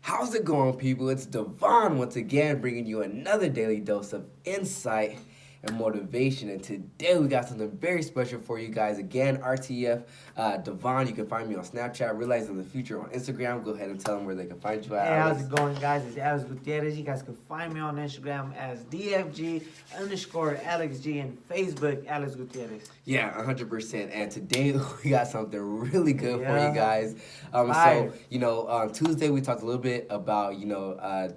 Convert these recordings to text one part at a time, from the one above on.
How's it going, people? It's Devon once again bringing you another daily dose of insight and motivation. And today we got something very special for you guys. Again, RTF Devon. You can find me on Snapchat, Realizing the Future on Instagram. Go ahead and tell them where they can find you at. Hey, how's Alex. it going, guys? It's Alex Gutierrez. You guys can find me on Instagram as DFG_AlexG and Facebook Alex Gutierrez. Yeah, 100%. And today we got something really good for Yeah. you guys. Fire. On Tuesday we talked a little bit about,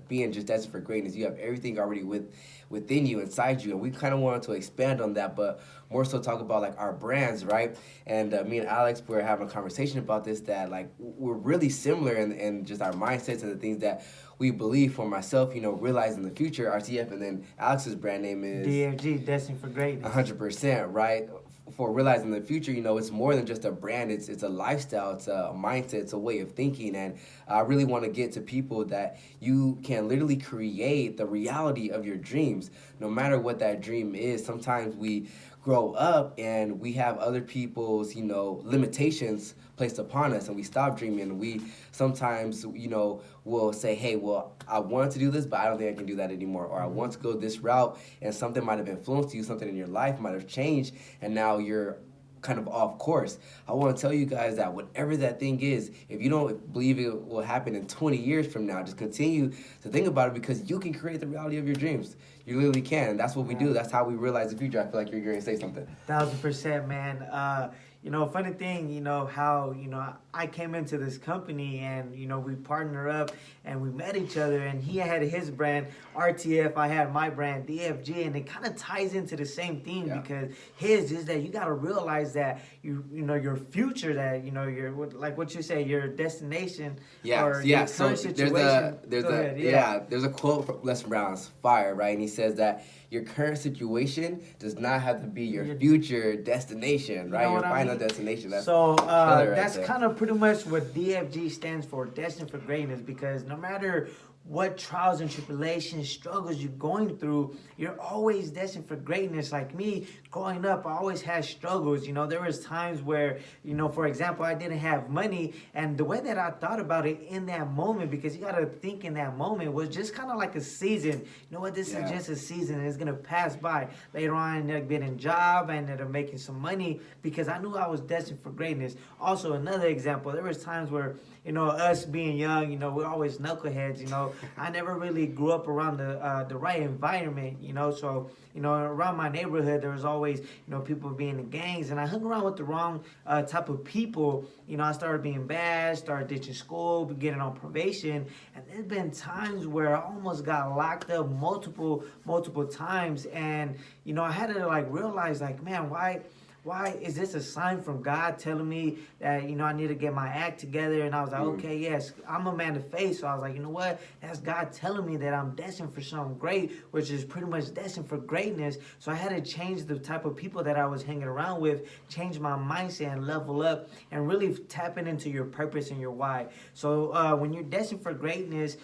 being just destined for greatness. You have everything already within you, inside you. And we kind of wanted to expand on that, but more so talk about like our brands, right? And me and Alex were having a conversation about this that like we're really similar in just our mindsets and the things that we believe. For myself, realizing the future, RTF, and then Alex's brand name is DFG, Destined for Greatness. 100%, right? For realizing the future, it's more than just a brand. It's a lifestyle. It's a mindset. It's a way of thinking. And I really want to get to people that you can literally create the reality of your dreams, no matter what that dream is. Sometimes we grow up and we have other people's, limitations placed upon us, and we stop dreaming. We sometimes, will say, hey, well, I wanted to do this, but I don't think I can do that anymore. Or I want to go this route, and something might have influenced you, something in your life might have changed, and now you're kind of off course. I want to tell you guys that whatever that thing is, if you don't believe it will happen in 20 years from now, just continue to think about it, because you can create the reality of your dreams. You literally can. And that's what we do. That's how we realize the future. I feel like you're going to say something. 1000%, man. Funny thing, how, I came into this company and, we partnered up and we met each other, and he had his brand, RTF, I had my brand, DFG, and it kind of ties into the same thing. Yeah. Because his is that you got to realize that, your future, that, your, like what you say, your destination or your So current situation. there's a quote from Les Brown's Fire, right? And he says that your current situation does not have to be your future destination, right? Your final destination. That's that's there. kind of pretty much what DFG stands for, Destined for Greatness, because no matter what trials and tribulations, struggles you're going through, you're always destined for greatness. Like me, growing up, I always had struggles. There was times where, for example, I didn't have money, and the way that I thought about it in that moment, because you got to think in that moment, was just kind of like a season. You know what? This is just a season, and it's going to pass by. Later on, I ended up getting a job, I ended up making some money, because I knew I was destined for greatness. Also, another example, there was times where, us being young, we're always knuckleheads, I never really grew up around the right environment, so, around my neighborhood, there was always, people being in gangs, and I hung around with the wrong type of people. I started being bad, started ditching school, getting on probation, and there's been times where I almost got locked up multiple times, and, I had to, realize, man, why is this a sign from God telling me that, I need to get my act together? And I was like, okay, yes, I'm a man of faith. So I was like, you know what? That's God telling me that I'm destined for something great, which is pretty much destined for greatness. So I had to change the type of people that I was hanging around with, change my mindset and level up, and really tapping into your purpose and your why. So when you're destined for greatness,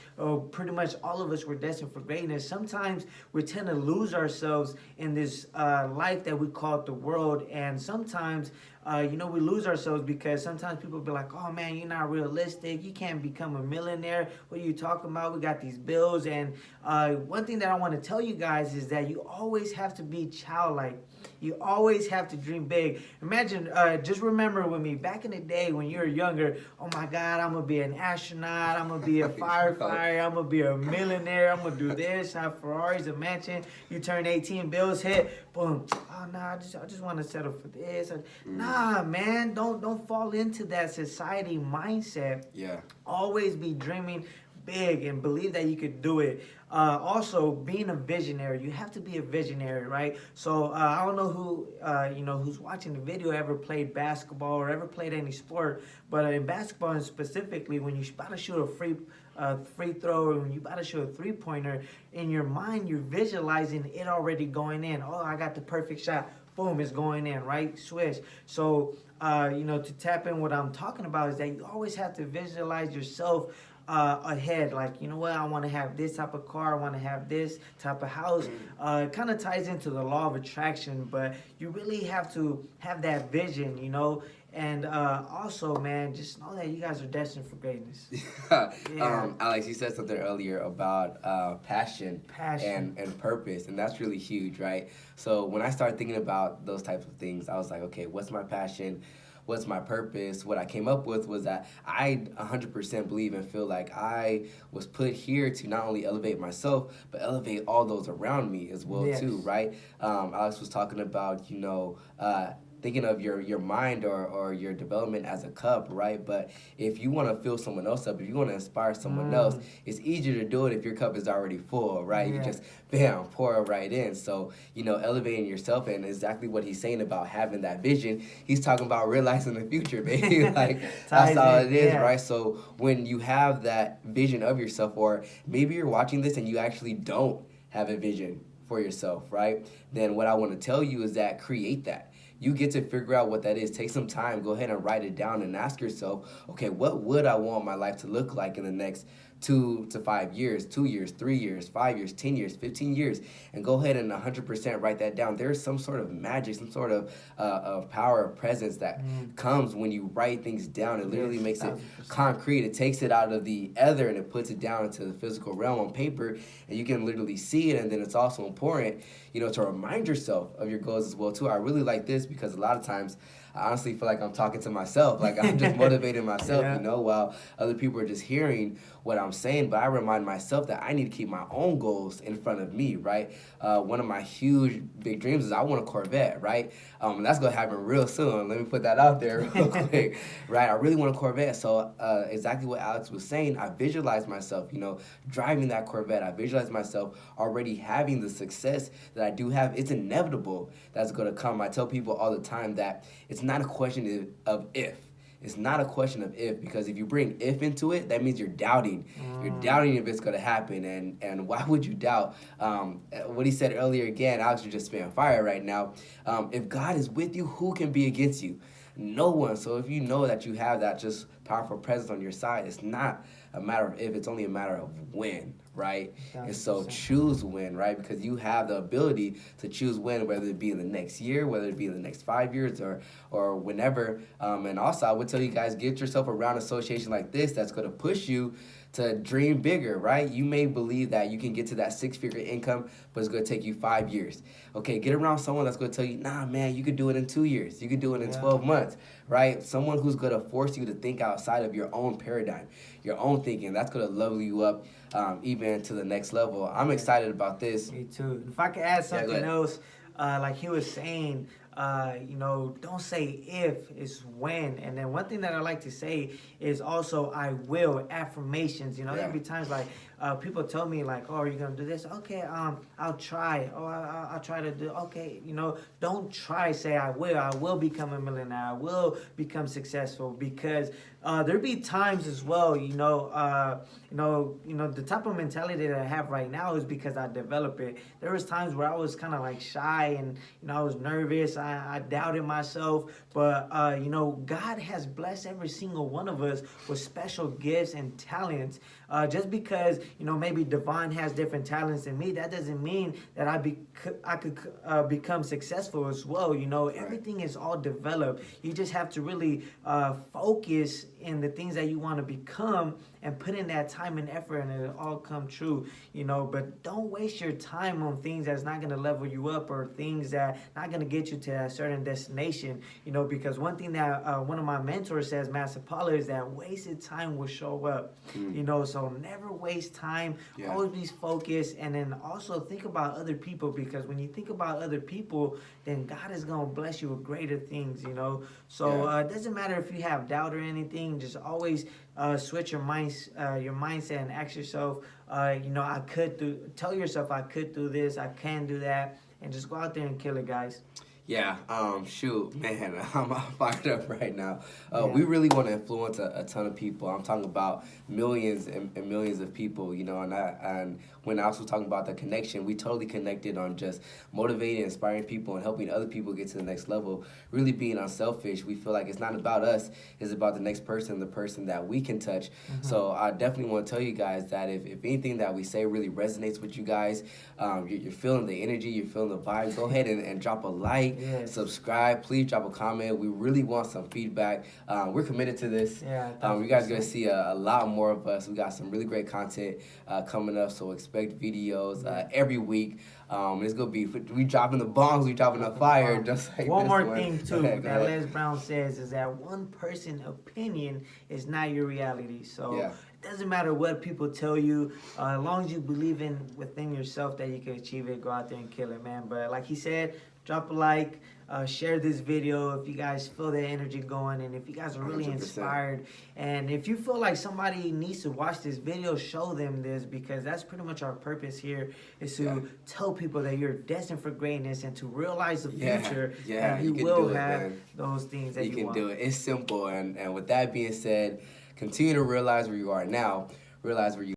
pretty much all of us were destined for greatness. Sometimes we tend to lose ourselves in this life that we call the world. And sometimes, we lose ourselves, because sometimes people be like, oh man, you're not realistic. You can't become a millionaire. What are you talking about? We got these bills. And one thing that I want to tell you guys is that you always have to be childlike. You always have to dream big. Imagine, just remember with me, back in the day when you were younger, oh my God, I'm going to be an astronaut. I'm going to be a firefighter. I'm going to be a millionaire. I'm going to do this, have Ferraris, a mansion. You turn 18, bills hit, boom. Oh, no, I just want to settle for this. Nah, man, don't fall into that society mindset. Yeah. Always be dreaming big and believe that you could do it. Also, being a visionary, you have to be a visionary, right? So I don't know who who's watching the video ever played basketball or ever played any sport, but in basketball and specifically, when you're about to shoot a free throw, or when you're about to shoot a 3-pointer, in your mind you're visualizing it already going in. Oh, I got the perfect shot. Boom, it's going in, right? Swish. So, to tap in, what I'm talking about is that you always have to visualize yourself ahead. Like, you know what, I want to have this type of car, I want to have this type of house. It kind of ties into the law of attraction, but you really have to have that vision, And also, man, just know that you guys are destined for greatness. Alex, you said something earlier about passion, Passion. and purpose, and that's really huge, right? So when I started thinking about those types of things, I was like, okay, what's my passion? What's my purpose? What I came up with was that I 100% believe and feel like I was put here to not only elevate myself, but elevate all those around me as well Yes. too, right? Alex was talking about, thinking of your mind or your development as a cup, right? But if you want to fill someone else up, if you want to inspire someone else, it's easier to do it if your cup is already full, right? You Yeah. just bam, pour it right in. So, elevating yourself, and exactly what he's saying about having that vision, he's talking about realizing the future, baby. Like that's Ties all in, it is, yeah. right? So when you have that vision of yourself, or maybe you're watching this and you actually don't have a vision for yourself, right? Then what I want to tell you is that create that. You get to figure out what that is. Take some time, go ahead and write it down and ask yourself, okay, what would I want my life to look like in the next 2 to 5 years, 2 years, 3 years, 5 years, 10 years, 15 years, and go ahead and 100% write that down. There's some sort of magic, some sort of power of presence that comes when you write things down. It literally Yes, makes it 1000%. concrete. It takes it out of the ether and it puts it down into the physical realm on paper, and you can literally see it. And then it's also important, to remind yourself of your goals as well too. I really like this because a lot of times I honestly feel like I'm talking to myself, like I'm just motivating myself, Yeah. while other people are just hearing what I'm saying. But I remind myself that I need to keep my own goals in front of me, right? One of my huge, big dreams is I want a Corvette, right? And that's going to happen real soon. Let me put that out there real quick, right? I really want a Corvette. So exactly what Alex was saying, I visualize myself, driving that Corvette. I visualize myself already having the success that I do have. It's inevitable that's going to come. I tell people all the time that it's not a question of if. It's not a question of if, because if you bring if into it, that means you're doubting. You're doubting if it's going to happen. And why would you doubt? What he said earlier again, Alex, you're just spitting fire right now. If God is with you, who can be against you? No one. So if you know that you have that just powerful presence on your side, it's not a matter of if, it's only a matter of when, right? And so 1000%. choose when, right? Because you have the ability to choose when, whether it be in the next year, whether it be in the next 5 years, or whenever. And also, I would tell you guys, get yourself around an association like this that's going to push you to dream bigger, right? You may believe that you can get to that 6-figure income, but it's going to take you 5 years. Okay, get around someone that's going to tell you, nah, man, you could do it in 2 years. You could do it in 12 months, right? Someone who's going to force you to think outside of your own paradigm, your own thinking. That's going to level you up even to the next level. I'm excited about this. Me too. If I could add go something ahead. else, like he was saying, don't say if, it's when. And then one thing that I like to say is also I will, affirmations. There'll be times like people tell me like, oh, are you gonna do this? Okay, I'll try. Oh, I'll try to do. Okay, don't try. Say I will. I will become a millionaire. I will become successful, because there'll be times as well. The type of mentality that I have right now is because I develop it. There was times where I was kind of like shy and I was nervous. I doubted myself, but God has blessed every single one of us with special gifts and talents. Just because maybe Devon has different talents than me, that doesn't mean that I could become successful as well. Everything is all developed. You just have to really focus in the things that you want to become and put in that time and effort, and it'll all come true. But don't waste your time on things that's not going to level you up, or things that not going to get you to a certain destination. Because one thing that one of my mentors says, Master Paula, is that wasted time will show up. So never waste time. Yeah. Always be focused, and then also think about other people, because when you think about other people, then God is going to bless you with greater things. So it doesn't matter if you have doubt or anything. Just always switch your mindset and ask yourself, I could do. Tell yourself I could do this. I can do that, and just go out there and kill it, guys. Yeah, shoot, man, I'm fired up right now. Yeah. We really want to influence a ton of people. I'm talking about millions and millions of people, and when I was talking about the connection, we totally connected on just motivating, inspiring people, and helping other people get to the next level, really being unselfish. We feel like it's not about us, it's about the next person, the person that we can touch. So I definitely want to tell you guys that if anything that we say really resonates with you guys, you're feeling the energy, you're feeling the vibe, go ahead and drop a like, like, Yes. subscribe. Please drop a comment. We really want some feedback. We're committed to this. Yeah, You guys are going to see a lot more of us. We got some really great content coming up, so expect videos every week. It's going to be, we dropping the bombs, we dropping the fire, just like one this more one. thing too Go ahead, go that ahead. Les Brown says is that one person opinion is not your reality. So Yeah. it doesn't matter what people tell you, as long as you believe in within yourself that you can achieve it, go out there and kill it, man. But like he said, drop a like, share this video if you guys feel the energy going, and if you guys are really 100%. inspired, and if you feel like somebody needs to watch this video, show them this, because that's pretty much our purpose here, is to tell people that you're destined for greatness and to realize the future, and you can will do it, have man. those things that You you can want. do it. It's simple. And with that being said, continue to realize where you are now. Realize where you